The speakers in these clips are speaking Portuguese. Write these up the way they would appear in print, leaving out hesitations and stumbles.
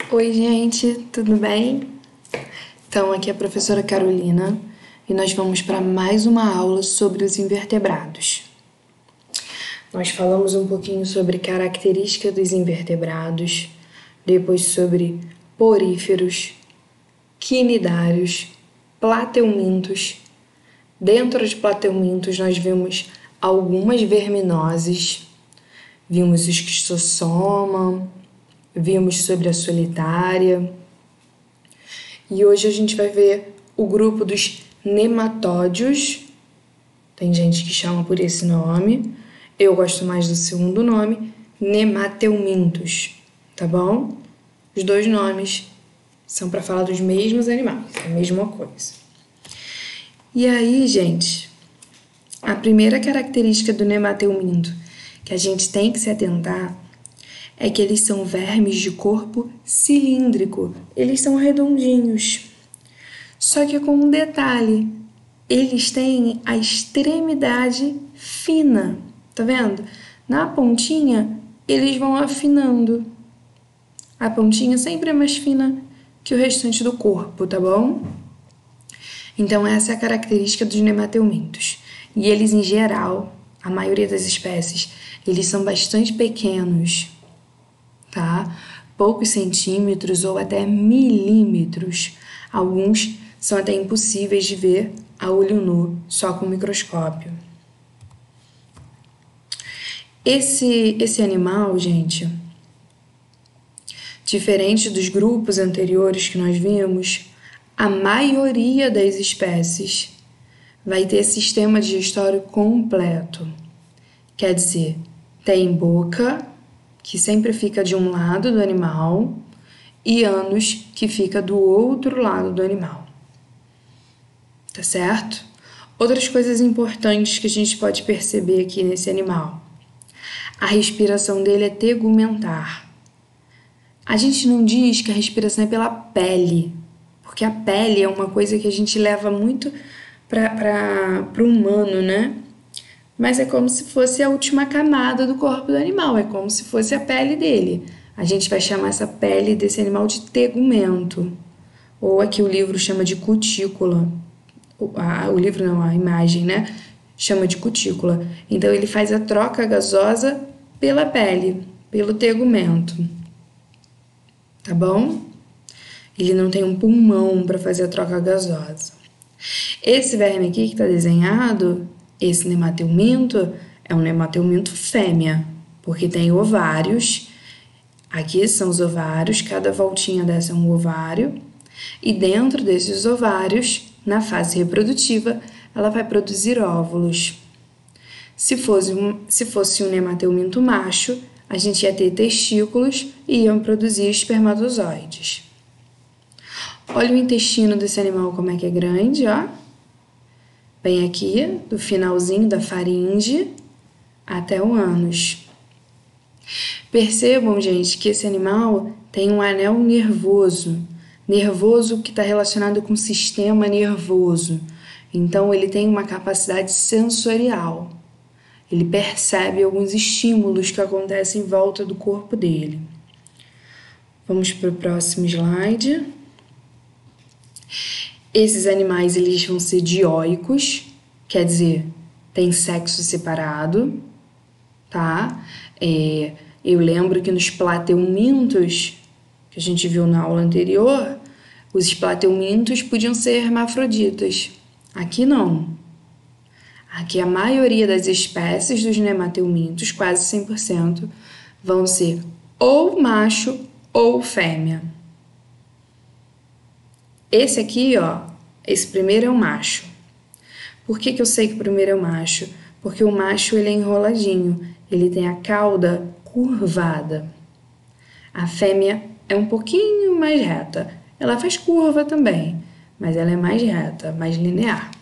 Oi, gente, tudo bem? Então, aqui é a professora Carolina e nós vamos para mais uma aula sobre os invertebrados. Nós falamos um pouquinho sobre características dos invertebrados, depois sobre poríferos, quinidários, plateumintos. Dentro de plateumintos, nós vimos algumas verminoses, vimos o esquistossoma, vimos sobre a solitária. E hoje a gente vai ver o grupo dos nematódios. Tem gente que chama por esse nome. Eu gosto mais do segundo nome, nemateumintos, tá bom? Os dois nomes são para falar dos mesmos animais, a mesma coisa. E aí, gente, a primeira característica do nemateuminto que a gente tem que se atentar é que eles são vermes de corpo cilíndrico, eles são redondinhos. Só que com um detalhe, eles têm a extremidade fina, tá vendo? Na pontinha, eles vão afinando. A pontinha sempre é mais fina que o restante do corpo, tá bom? Então essa é a característica dos nemateumintos. E eles, em geral, a maioria das espécies, eles são bastante pequenos, tá? Poucos centímetros ou até milímetros. Alguns são até impossíveis de ver a olho nu, só com microscópio. Esse animal, gente, diferente dos grupos anteriores que nós vimos, a maioria das espécies vai ter sistema digestório completo. Quer dizer, tem boca, que sempre fica de um lado do animal, e ânus, que fica do outro lado do animal. Tá certo? Outras coisas importantes que a gente pode perceber aqui nesse animal. A respiração dele é tegumentar. A gente não diz que a respiração é pela pele, porque a pele é uma coisa que a gente leva muito para o humano, né? Mas é como se fosse a última camada do corpo do animal, é como se fosse a pele dele. A gente vai chamar essa pele desse animal de tegumento, ou aqui o livro chama de cutícula. O livro não, a imagem, né? Chama de cutícula. Então ele faz a troca gasosa pela pele, pelo tegumento. Tá bom? Ele não tem um pulmão para fazer a troca gasosa. Esse verme aqui que está desenhado, esse nemateuminto, é um nemateuminto fêmea, porque tem ovários. Aqui são os ovários, cada voltinha dessa é um ovário. E dentro desses ovários, na fase reprodutiva, ela vai produzir óvulos. Se fosse um nemateuminto macho, a gente ia ter testículos e iam produzir espermatozoides. Olha o intestino desse animal como é que é grande, ó. Bem aqui, do finalzinho da faringe até o ânus. Percebam, gente, que esse animal tem um anel nervoso. Nervoso que está relacionado com o sistema nervoso. Então, ele tem uma capacidade sensorial. Ele percebe alguns estímulos que acontecem em volta do corpo dele. Vamos para o próximo slide. Esses animais, eles vão ser dioicos, quer dizer, tem sexo separado, tá? Eu lembro que nos plateumintos, que a gente viu na aula anterior, os plateumintos podiam ser hermafroditas. Aqui não. Aqui a maioria das espécies dos nemateumintos, quase 100%, vão ser ou macho ou fêmea. Esse aqui, ó, esse primeiro é o macho. Por que eu sei que o primeiro é o macho? Porque o macho, ele é enroladinho, ele tem a cauda curvada. A fêmea é um pouquinho mais reta. Ela faz curva também, mas ela é mais reta, mais linear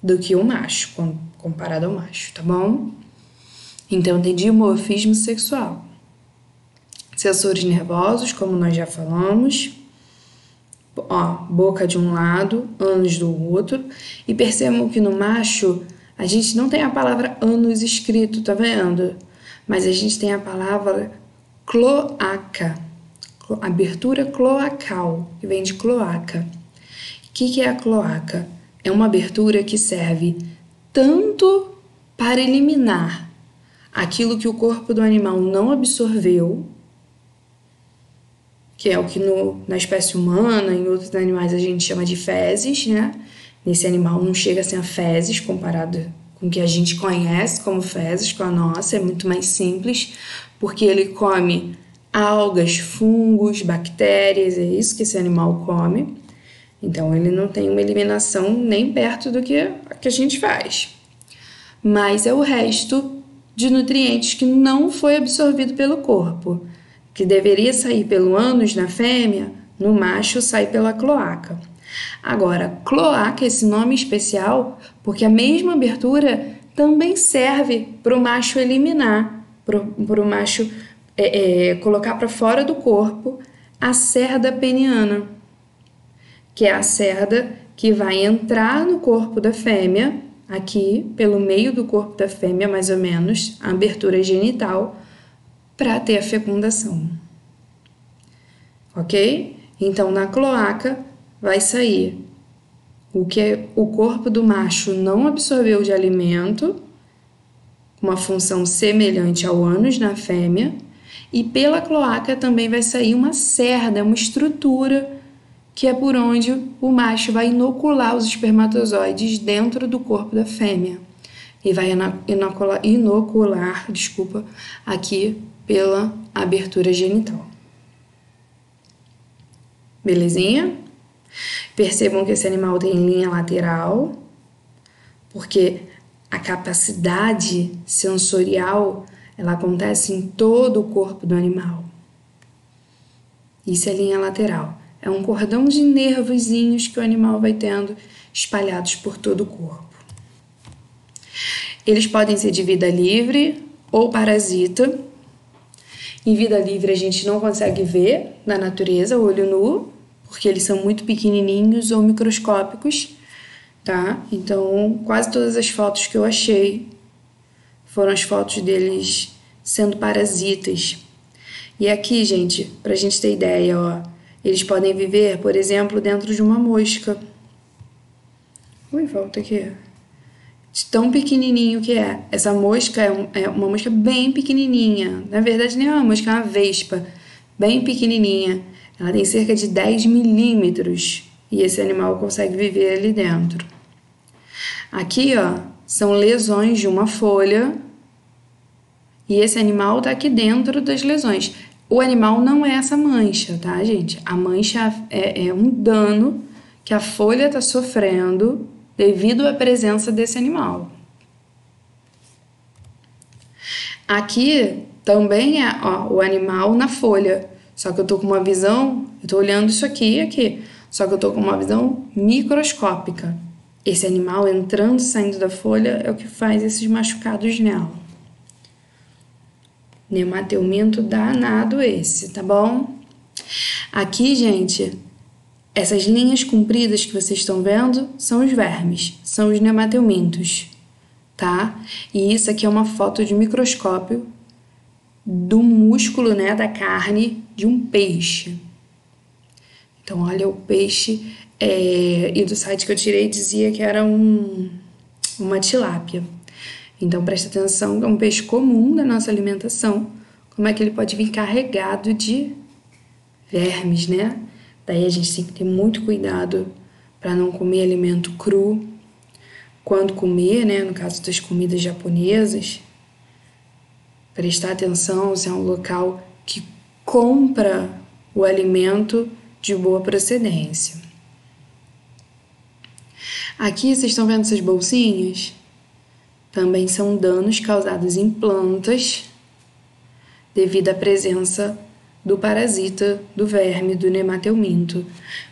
do que o macho, comparado ao macho, tá bom? Então, tem dimorfismo sexual. Sensores nervosos, como nós já falamos. Ó, boca de um lado, ânus do outro. E percebam que no macho, a gente não tem a palavra ânus escrito, tá vendo? Mas a gente tem a palavra cloaca. abertura cloacal, que vem de cloaca. O que é a cloaca? É uma abertura que serve tanto para eliminar aquilo que o corpo do animal não absorveu, que é o que na espécie humana, em outros animais a gente chama de fezes, né? Nesse animal não chega a ser a fezes comparado com o que a gente conhece como fezes, com a nossa, é muito mais simples, porque ele come algas, fungos, bactérias, é isso que esse animal come. Então ele não tem uma eliminação nem perto do que a gente faz. Mas é o resto de nutrientes que não foi absorvido pelo corpo, que deveria sair pelo ânus na fêmea, no macho sai pela cloaca. Agora, cloaca é esse nome especial porque a mesma abertura também serve para o macho eliminar, para o macho colocar para fora do corpo a cerda peniana, que é a cerda que vai entrar no corpo da fêmea, aqui pelo meio do corpo da fêmea, mais ou menos, a abertura genital, para ter a fecundação. Ok? Então, na cloaca vai sair o que o corpo do macho não absorveu de alimento, uma função semelhante ao ânus na fêmea, e pela cloaca também vai sair uma cerda, uma estrutura, que é por onde o macho vai inocular os espermatozoides dentro do corpo da fêmea. E vai inocular, aqui pela abertura genital. Belezinha? Percebam que esse animal tem linha lateral, porque a capacidade sensorial ela acontece em todo o corpo do animal. Isso é linha lateral. É um cordão de nervozinhos que o animal vai tendo espalhados por todo o corpo. Eles podem ser de vida livre ou parasita. Em vida livre a gente não consegue ver na natureza, olho nu, porque eles são muito pequenininhos ou microscópicos, tá? Então, quase todas as fotos que eu achei foram as fotos deles sendo parasitas. E aqui, gente, pra gente ter ideia, ó, eles podem viver, por exemplo, dentro de uma mosca. Ui, volta aqui. De tão pequenininho que é. Essa mosca é uma mosca bem pequenininha. Na verdade, nem é uma mosca, é uma vespa. Bem pequenininha. Ela tem cerca de 10 milímetros. E esse animal consegue viver ali dentro. Aqui, ó, são lesões de uma folha. E esse animal tá aqui dentro das lesões. O animal não é essa mancha, tá, gente? A mancha é um dano que a folha está sofrendo devido à presença desse animal. Aqui também é o animal na folha, só que eu tô com uma visão, eu tô olhando isso aqui, só que eu tô com uma visão microscópica. Esse animal entrando e saindo da folha é o que faz esses machucados nela. Nemateuminto danado esse, tá bom? Aqui, gente, essas linhas compridas que vocês estão vendo são os vermes, são os nemateumintos, tá? E isso aqui é uma foto de microscópio do músculo, né, da carne de um peixe. Então, olha o peixe, e do site que eu tirei dizia que era uma tilápia. Então, presta atenção, é um peixe comum da nossa alimentação. Como é que ele pode vir carregado de vermes, né? Daí a gente tem que ter muito cuidado para não comer alimento cru. Quando comer, né? No caso das comidas japonesas, prestar atenção se é um local que compra o alimento de boa procedência. Aqui, vocês estão vendo essas bolsinhas? Também são danos causados em plantas devido à presença do parasita, do verme, do nemateuminto.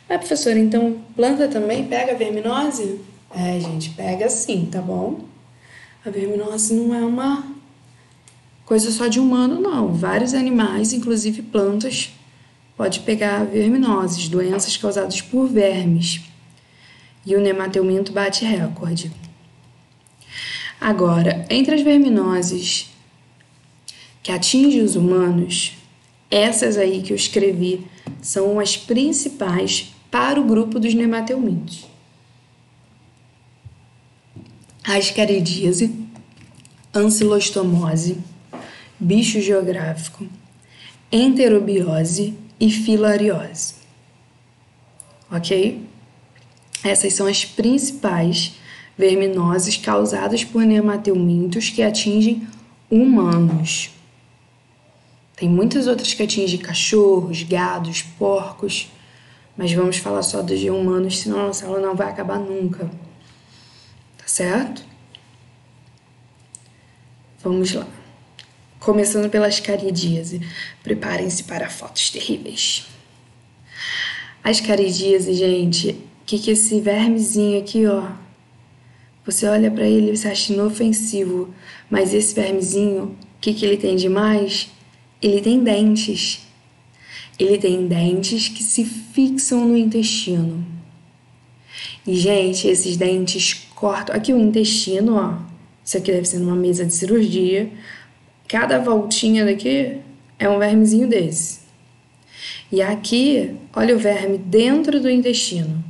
Mas, professora, então planta também pega verminose? É, gente, pega sim, tá bom? A verminose não é uma coisa só de humano, não. Vários animais, inclusive plantas, pode pegar verminoses, doenças causadas por vermes. E o nemateuminto bate recorde. Agora, entre as verminoses que atingem os humanos, Essas aí que eu escrevi são as principais para o grupo dos nemateumintos. Ascaridíase, ancilostomose, bicho geográfico, enterobiose e filariose. Ok? Essas são as principais verminoses causadas por nemateumintos que atingem humanos. Tem muitas outras que atingem cachorros, gados, porcos, mas vamos falar só dos de humanos, senão a nossa aula não vai acabar nunca. Tá certo? Vamos lá. Começando pela ascaridíase. Preparem-se para fotos terríveis. Ascaridíase, gente, o que é esse vermezinho aqui, ó? Você olha pra ele e você acha inofensivo, mas esse vermezinho, o que ele tem de mais? Ele tem dentes. Ele tem dentes que se fixam no intestino. E, gente, esses dentes cortam... Aqui o intestino, ó. Isso aqui deve ser numa mesa de cirurgia. Cada voltinha daqui é um vermezinho desse. E aqui, olha o verme dentro do intestino.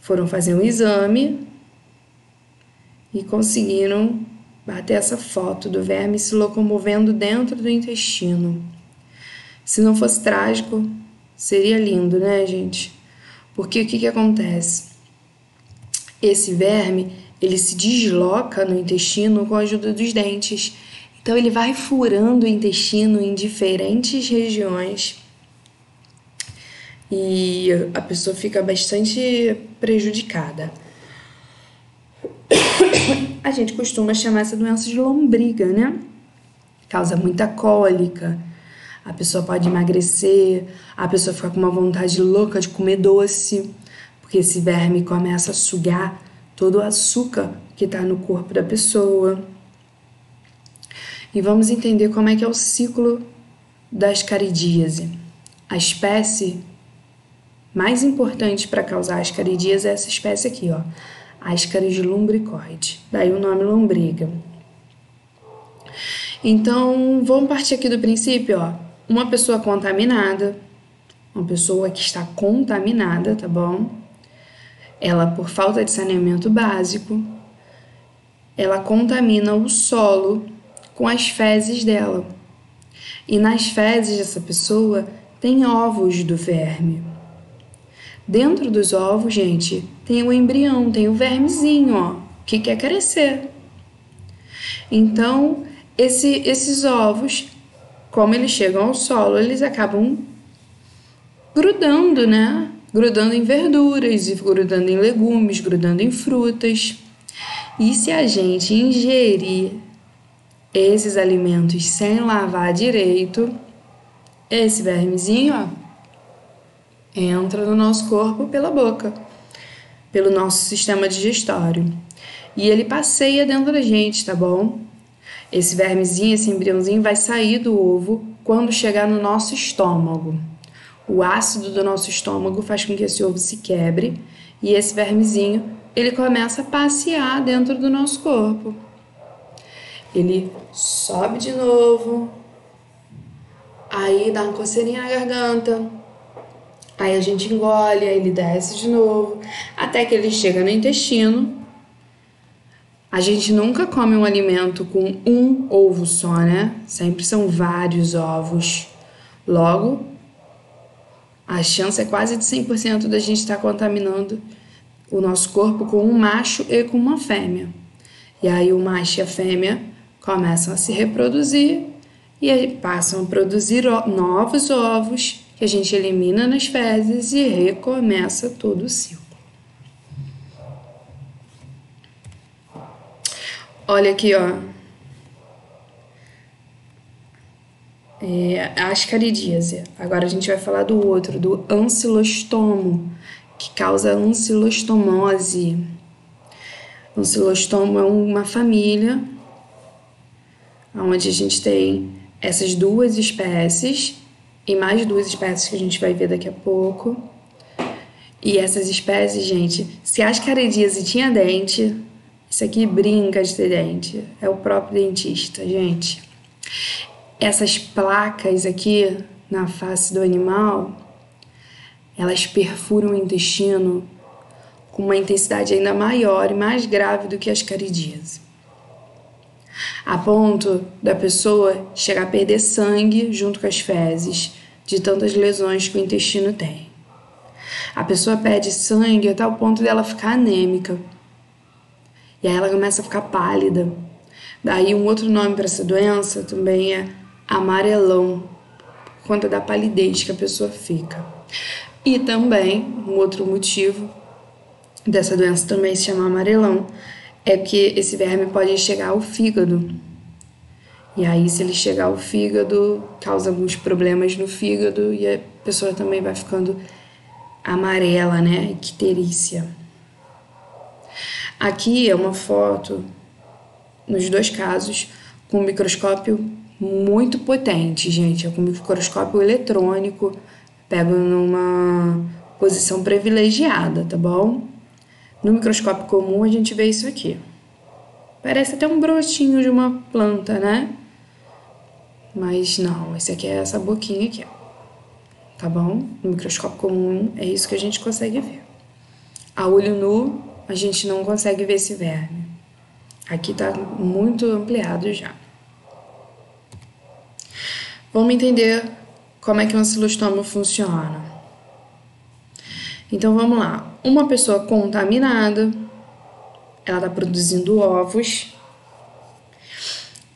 Foram fazer um exame e conseguiram bater essa foto do verme se locomovendo dentro do intestino. Se não fosse trágico, seria lindo, né, gente? Porque o que acontece? Esse verme, ele se desloca no intestino com a ajuda dos dentes. Então, ele vai furando o intestino em diferentes regiões e a pessoa fica bastante prejudicada. A gente costuma chamar essa doença de lombriga, né? Causa muita cólica, a pessoa pode emagrecer, a pessoa fica com uma vontade louca de comer doce, porque esse verme começa a sugar todo o açúcar que está no corpo da pessoa. E vamos entender como é que é o ciclo da ascaridíase. A espécie mais importante para causar ascaridíase é essa espécie aqui, ó. Ascaris lumbricoide, daí o nome lombriga. Então, vamos partir aqui do princípio, ó. Uma pessoa contaminada, uma pessoa que está contaminada, tá bom? Ela, por falta de saneamento básico, ela contamina o solo com as fezes dela. E nas fezes dessa pessoa tem ovos do verme. Dentro dos ovos, gente, tem o embrião, tem o vermezinho, ó, que quer crescer. Então, esses ovos, como eles chegam ao solo, eles acabam grudando, né? Grudando em verduras, grudando em legumes, grudando em frutas. E se a gente ingerir esses alimentos sem lavar direito, esse vermezinho, ó, entra no nosso corpo pela boca, pelo nosso sistema digestório. E ele passeia dentro da gente, tá bom? Esse vermezinho, esse embriãozinho vai sair do ovo quando chegar no nosso estômago. O ácido do nosso estômago faz com que esse ovo se quebre e esse vermezinho, ele começa a passear dentro do nosso corpo. Ele sobe de novo, aí dá uma coceirinha na garganta, aí a gente engole, aí ele desce de novo, até que ele chega no intestino. A gente nunca come um alimento com um ovo só, né? Sempre são vários ovos. Logo, a chance é quase de 100% da gente estar contaminando o nosso corpo com um macho e com uma fêmea. E aí o macho e a fêmea começam a se reproduzir e aí passam a produzir novos ovos que a gente elimina nas fezes e recomeça todo o ciclo. Olha aqui, ó. A ascaridíase. Agora a gente vai falar do outro, do ancilostomo, que causa ancilostomose. Ancilostomo é uma família onde a gente tem essas duas espécies e mais duas espécies que a gente vai ver daqui a pouco. E essas espécies, gente, se a ascaridíase tinha dente, isso aqui brinca de ter dente, é o próprio dentista, gente. essas placas aqui na face do animal, elas perfuram o intestino com uma intensidade ainda maior e mais grave do que a ascaridíase, a ponto da pessoa chegar a perder sangue junto com as fezes, de tantas lesões que o intestino tem. A pessoa perde sangue até o ponto dela ficar anêmica. E aí ela começa a ficar pálida. Daí um outro nome para essa doença também é amarelão, por conta da palidez que a pessoa fica. E também, um outro motivo dessa doença também se chama amarelão, é que esse verme pode chegar ao fígado. E aí, se ele chegar ao fígado, causa alguns problemas no fígado e a pessoa também vai ficando amarela, né? Icterícia. Aqui é uma foto, nos dois casos, com um microscópio muito potente, gente. É com um microscópio eletrônico, pego numa posição privilegiada, tá bom? No microscópio comum a gente vê isso aqui. Parece até um brotinho de uma planta, né? Mas não, esse aqui é essa boquinha aqui, ó. Tá bom? No microscópio comum é isso que a gente consegue ver. A olho nu, a gente não consegue ver esse verme. Aqui tá muito ampliado já. Vamos entender como é que o ancilostoma funciona. Então vamos lá. Uma pessoa contaminada, ela está produzindo ovos.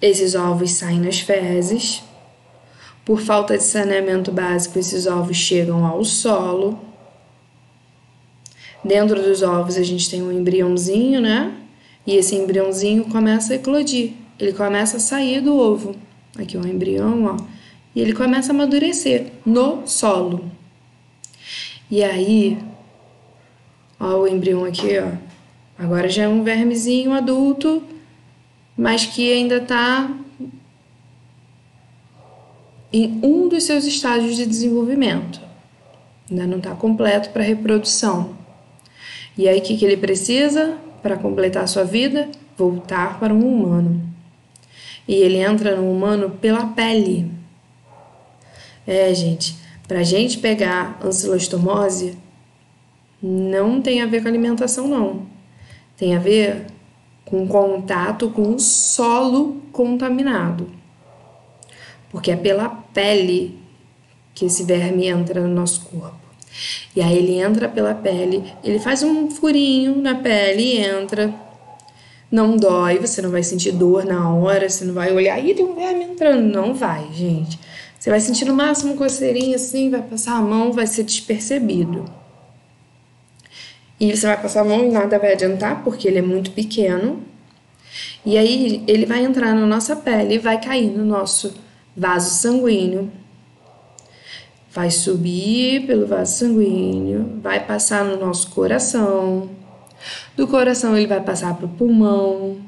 Esses ovos saem nas fezes. Por falta de saneamento básico, esses ovos chegam ao solo. Dentro dos ovos a gente tem um embriãozinho, né? E esse embriãozinho começa a eclodir. Ele começa a sair do ovo. Aqui é um embrião, ó. E ele começa a amadurecer no solo. E aí, ó, o embrião aqui, ó. Agora já é um vermezinho adulto, mas que ainda está em um dos seus estágios de desenvolvimento. Ainda não está completo para reprodução. E aí, o que ele precisa para completar a sua vida? Voltar para um humano. E ele entra no humano pela pele. Gente, para a gente pegar ancilostomose, não tem a ver com alimentação, não. Tem a ver com contato com o solo contaminado. Porque é pela pele que esse verme entra no nosso corpo. E aí ele entra pela pele, ele faz um furinho na pele e entra. Não dói, você não vai sentir dor na hora, você não vai olhar, ih, tem um verme entrando. Não vai, gente. Você vai sentir no máximo coceirinha assim, vai passar a mão, vai ser despercebido. E você vai passar a mão e nada vai adiantar, porque ele é muito pequeno. E aí ele vai entrar na nossa pele e vai cair no nosso vaso sanguíneo. Vai subir pelo vaso sanguíneo, vai passar no nosso coração. Do coração ele vai passar para o pulmão.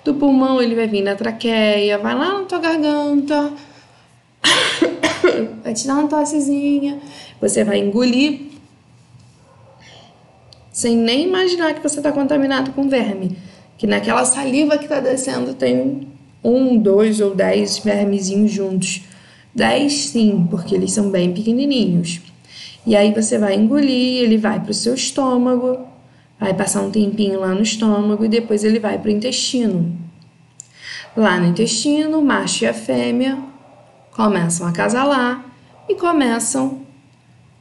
Do pulmão ele vai vir na traqueia, vai lá na tua garganta. Vai te dar uma tossezinha. Você vai engolir sem nem imaginar que você está contaminado com verme. Que naquela saliva que está descendo tem 1, 2 ou 10 vermezinhos juntos. 10 sim, porque eles são bem pequenininhos. E aí você vai engolir, ele vai para o seu estômago, vai passar um tempinho lá no estômago e depois ele vai para o intestino. Lá no intestino, o macho e a fêmea começam a acasalar e começam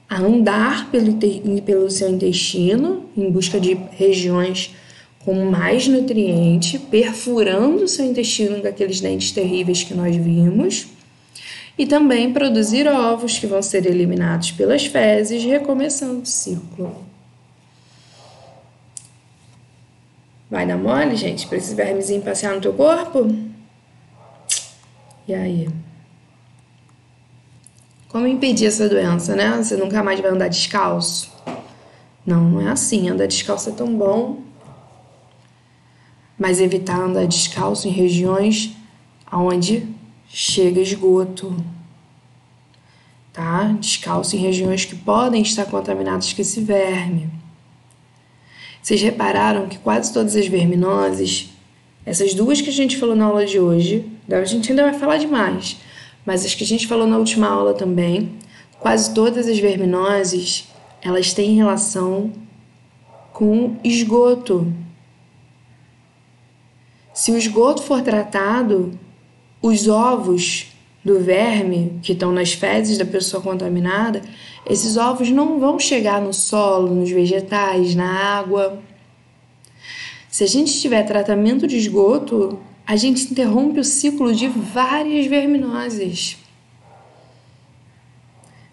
a andar pelo seu intestino em busca de regiões com mais nutriente, perfurando o seu intestino com aqueles dentes terríveis que nós vimos, e também produzir ovos que vão ser eliminados pelas fezes, recomeçando o ciclo. Vai dar mole, gente, para esse vermezinho passear no teu corpo? E aí? Como impedir essa doença, né? Você nunca mais vai andar descalço? Não, não é assim. Andar descalço é tão bom. Mas evitar andar descalço em regiões onde chega esgoto. Tá? Descalço em regiões que podem estar contaminadas com esse verme. Vocês repararam que quase todas as verminoses, essas duas que a gente falou na aula de hoje, a gente ainda vai falar de mais, mas as que a gente falou na última aula também, quase todas as verminoses, elas têm relação com esgoto. Se o esgoto for tratado, os ovos do verme que estão nas fezes da pessoa contaminada, esses ovos não vão chegar no solo, nos vegetais, na água. Se a gente tiver tratamento de esgoto, a gente interrompe o ciclo de várias verminoses.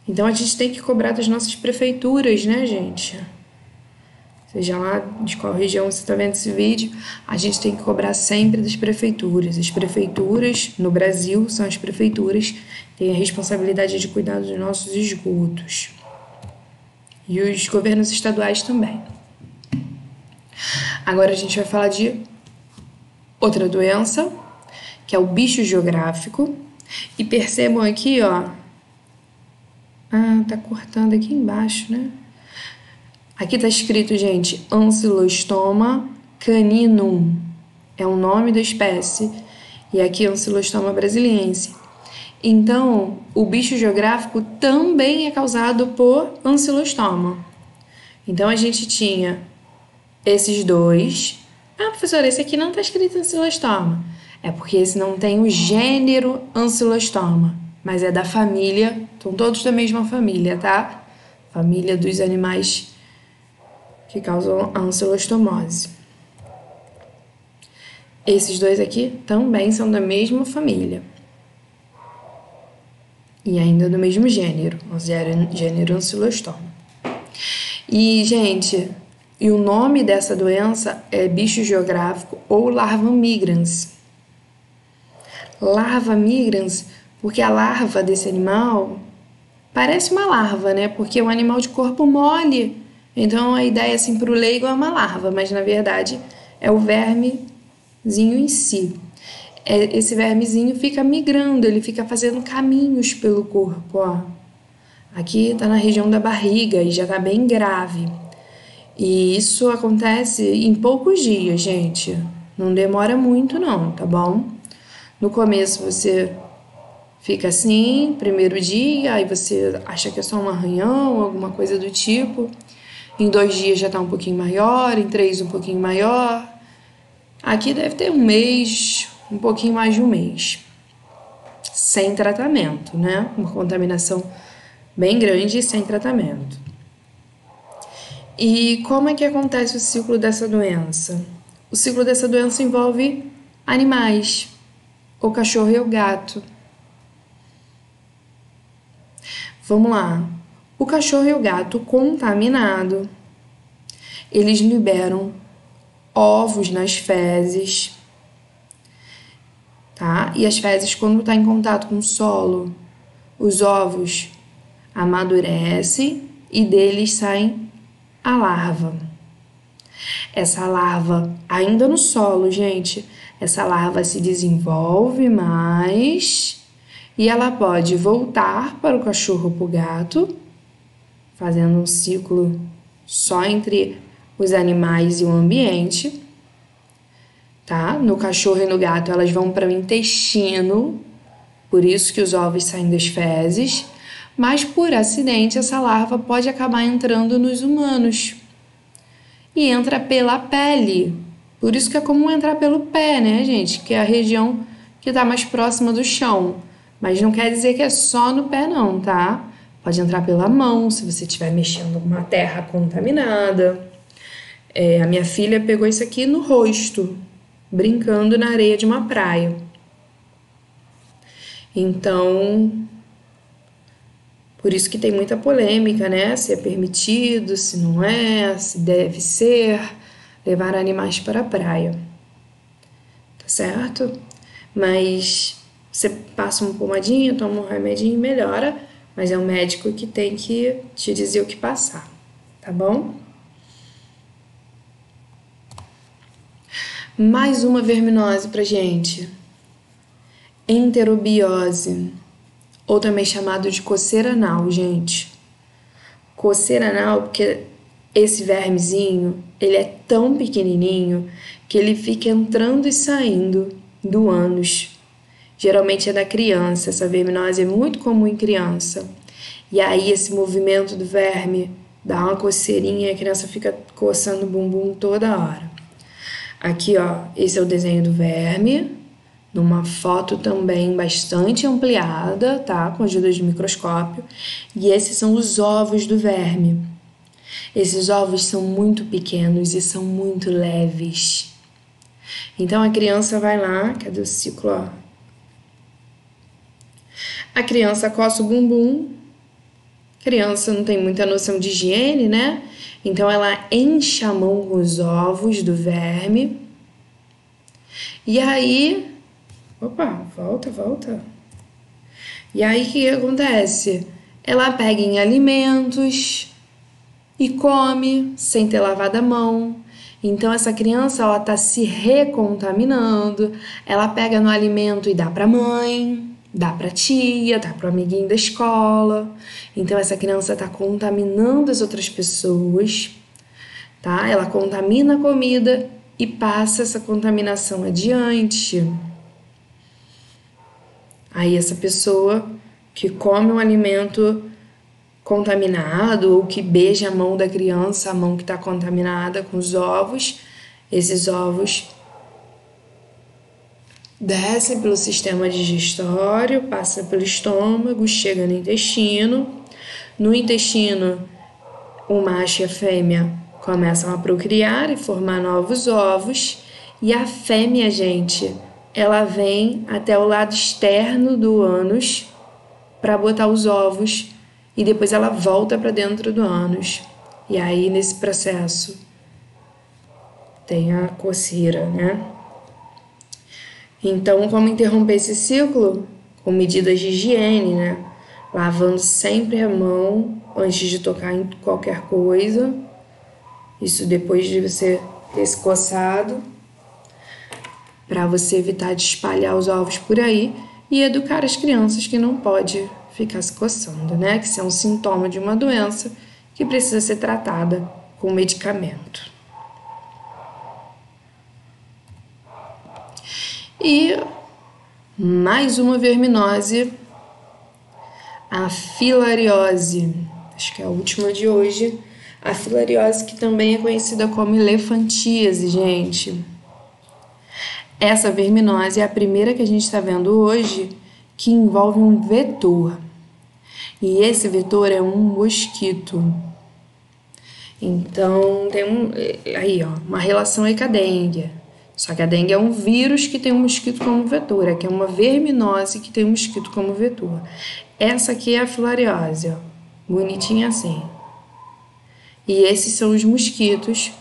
Então a gente tem que cobrar das nossas prefeituras, né, gente? Seja lá de qual região você está vendo esse vídeo, a gente tem que cobrar sempre das prefeituras. As prefeituras, no Brasil, são as prefeituras que têm a responsabilidade de cuidar dos nossos esgotos. E os governos estaduais também. Agora a gente vai falar de outra doença, que é o bicho geográfico. E percebam aqui, ó. Tá cortando aqui embaixo, né? Aqui tá escrito, gente, Ancylostoma caninum. É o nome da espécie. E aqui Ancylostoma brasiliense. Então, o bicho geográfico também é causado por Ancylostoma. Então, a gente tinha esses dois. Professora, esse aqui não tá escrito Ancylostoma. É porque esse não tem o gênero Ancylostoma, mas é da família, são todos da mesma família, tá? Família dos animais que causam a ancylostomose. Esses dois aqui também são da mesma família. E ainda do mesmo gênero, o gênero Ancylostoma. E, gente, o nome dessa doença é bicho geográfico ou larva migrans. Larva migrans, porque a larva desse animal parece uma larva, né? Porque é um animal de corpo mole. Então, a ideia, assim, para o leigo é uma larva, mas, na verdade, é o vermezinho em si. Esse vermezinho fica migrando, ele fica fazendo caminhos pelo corpo, ó. Aqui tá na região da barriga e já tá bem grave. E isso acontece em poucos dias, gente. Não demora muito, não, tá bom? No começo, você fica assim, primeiro dia, aí você acha que é só um arranhão, alguma coisa do tipo. Em 2 dias já tá um pouquinho maior, em 3 um pouquinho maior. Aqui deve ter 1 mês, um pouquinho mais de 1 mês. Sem tratamento, né? Uma contaminação bem grande e sem tratamento. E como é que acontece o ciclo dessa doença? O ciclo dessa doença envolve animais, o cachorro e o gato. Vamos lá. O cachorro e o gato contaminado, eles liberam ovos nas fezes, tá? E as fezes, quando tá em contato com o solo, os ovos amadurecem e deles saem a larva. Essa larva, ainda no solo, gente, essa larva se desenvolve mais e ela pode voltar para o cachorro ou para o gato, fazendo um ciclo só entre os animais e o ambiente, tá? No cachorro e no gato, elas vão para o intestino, por isso que os ovos saem das fezes, mas por acidente essa larva pode acabar entrando nos humanos e entra pela pele. Por isso que é comum entrar pelo pé, né, gente? Que é a região que está mais próxima do chão. Mas não quer dizer que é só no pé, não, tá? Pode entrar pela mão, se você estiver mexendo numa terra contaminada. A minha filha pegou isso aqui no rosto, brincando na areia de uma praia. Então, por isso que tem muita polêmica, né? Se é permitido, se não é, se deve ser levar animais para a praia. Tá certo? Mas você passa uma pomadinha, toma um remedinho e melhora, mas é o médico que tem que te dizer o que passar, tá bom? Mais uma verminose pra gente. Enterobiose, ou também chamado de coceira anal, gente. Coceira anal porque esse vermezinho, ele é tão pequenininho que ele fica entrando e saindo do ânus. geralmente é da criança. Essa verminose é muito comum em criança. E aí esse movimento do verme dá uma coceirinha e a criança fica coçando o bumbum toda hora. Aqui, ó, esse é o desenho do verme, numa foto também bastante ampliada, tá? Com a ajuda de microscópio. E esses são os ovos do verme. Esses ovos são muito pequenos e são muito leves. Então a criança vai lá, cadê o ciclo, ó? A criança coça o bumbum. A criança não tem muita noção de higiene, né? Então ela enche a mão com os ovos do verme. E aí... Opa, volta. E aí o que acontece? Ela pega em alimentos e come sem ter lavado a mão. Então essa criança, ela tá se recontaminando. Ela pega no alimento e dá pra mãe, dá pra tia, dá pro amiguinho da escola. Então essa criança tá contaminando as outras pessoas, tá? Ela contamina a comida e passa essa contaminação adiante. Aí essa pessoa que come um alimento contaminado ou que beija a mão da criança, a mão que está contaminada com os ovos, esses ovos descem pelo sistema digestório, passa pelo estômago, chega no intestino. No intestino, o macho e a fêmea começam a procriar e formar novos ovos. E a fêmea, gente, ela vem até o lado externo do ânus para botar os ovos e depois ela volta para dentro do ânus. E aí, nesse processo, tem a coceira, né? Então, como interromper esse ciclo? Com medidas de higiene, né? Lavando sempre a mão antes de tocar em qualquer coisa. Isso depois de você ter se coçado, para você evitar de espalhar os ovos por aí e educar as crianças que não pode ficar se coçando, né? Que isso é um sintoma de uma doença que precisa ser tratada com medicamento. E mais uma verminose, a filariose, acho que é a última de hoje. A filariose, que também é conhecida como elefantíase, gente. Essa verminose é a primeira que a gente está vendo hoje que envolve um vetor. E esse vetor é um mosquito. Então, tem uma relação aí com a dengue. Só que a dengue é um vírus que tem um mosquito como vetor. Aqui é uma verminose que tem um mosquito como vetor. Essa aqui é a filariose, ó, bonitinha assim. E esses são os mosquitos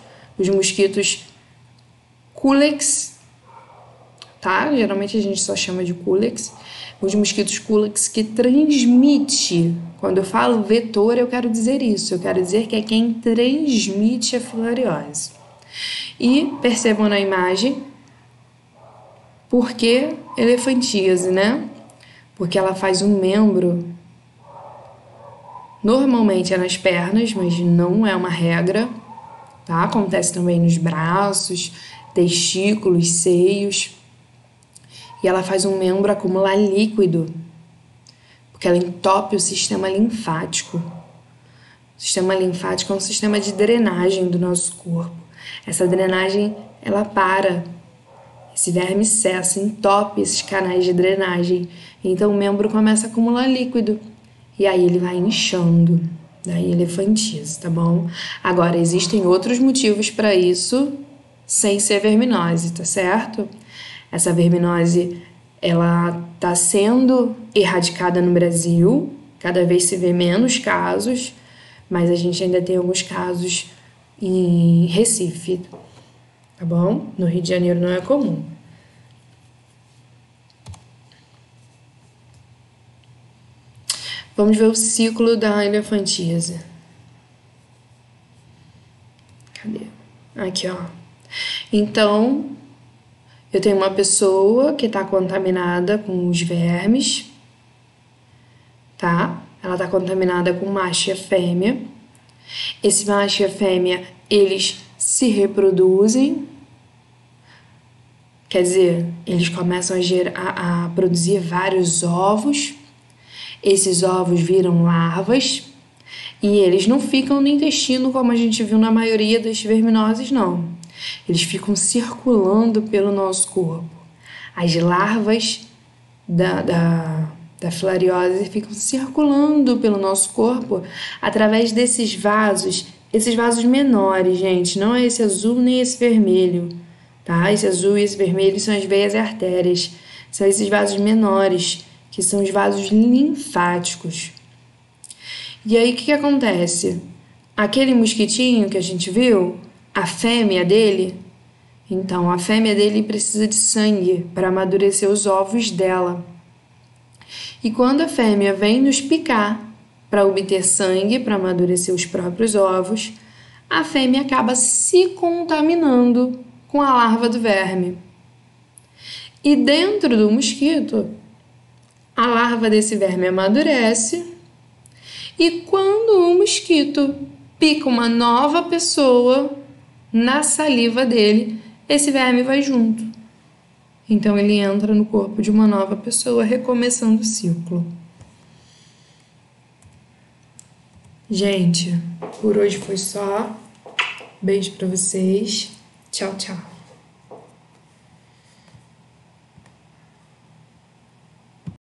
Culex, tá? Geralmente a gente só chama de Culex. Os mosquitos Culex que transmite. Quando eu falo vetor, eu quero dizer isso. Eu quero dizer que é quem transmite a filariose. E percebam na imagem por que elefantíase, né? Porque ela faz um membro. Normalmente é nas pernas, mas não é uma regra, tá? Acontece também nos braços, testículos, seios. E ela faz um membro acumular líquido, porque ela entope o sistema linfático. O sistema linfático é um sistema de drenagem do nosso corpo. Essa drenagem, ela para. Esse verme cessa, entope esses canais de drenagem. Então o membro começa a acumular líquido. E aí ele vai inchando. Daí elefantíase, tá bom? Agora, existem outros motivos para isso, sem ser verminose, tá certo? Essa verminose, ela tá sendo erradicada no Brasil. Cada vez se vê menos casos, mas a gente ainda tem alguns casos em Recife, tá bom? No Rio de Janeiro não é comum. Vamos ver o ciclo da elefantíase. Cadê? Aqui, ó. Então, eu tenho uma pessoa que está contaminada com os vermes, tá? Ela está contaminada com macho e a fêmea. Esse macho e a fêmea, eles se reproduzem, Quer dizer, eles começam a produzir vários ovos, esses ovos viram larvas e eles não ficam no intestino como a gente viu na maioria das verminoses, não. Eles ficam circulando pelo nosso corpo. As larvas da filariose ficam circulando pelo nosso corpo através desses vasos menores, gente, não é esse azul nem esse vermelho, tá? Esse azul e esse vermelho são as veias e artérias, são esses vasos menores, que são os vasos linfáticos. E aí, o que acontece? Aquele mosquitinho que a gente viu, a fêmea dele, então, a fêmea dele precisa de sangue para amadurecer os ovos dela. E quando a fêmea vem nos picar para obter sangue, para amadurecer os próprios ovos, a fêmea acaba se contaminando com a larva do verme. E dentro do mosquito, a larva desse verme amadurece e quando o mosquito pica uma nova pessoa na saliva dele, esse verme vai junto. Então ele entra no corpo de uma nova pessoa, recomeçando o ciclo. Gente, por hoje foi só. Beijo pra vocês. Tchau, tchau.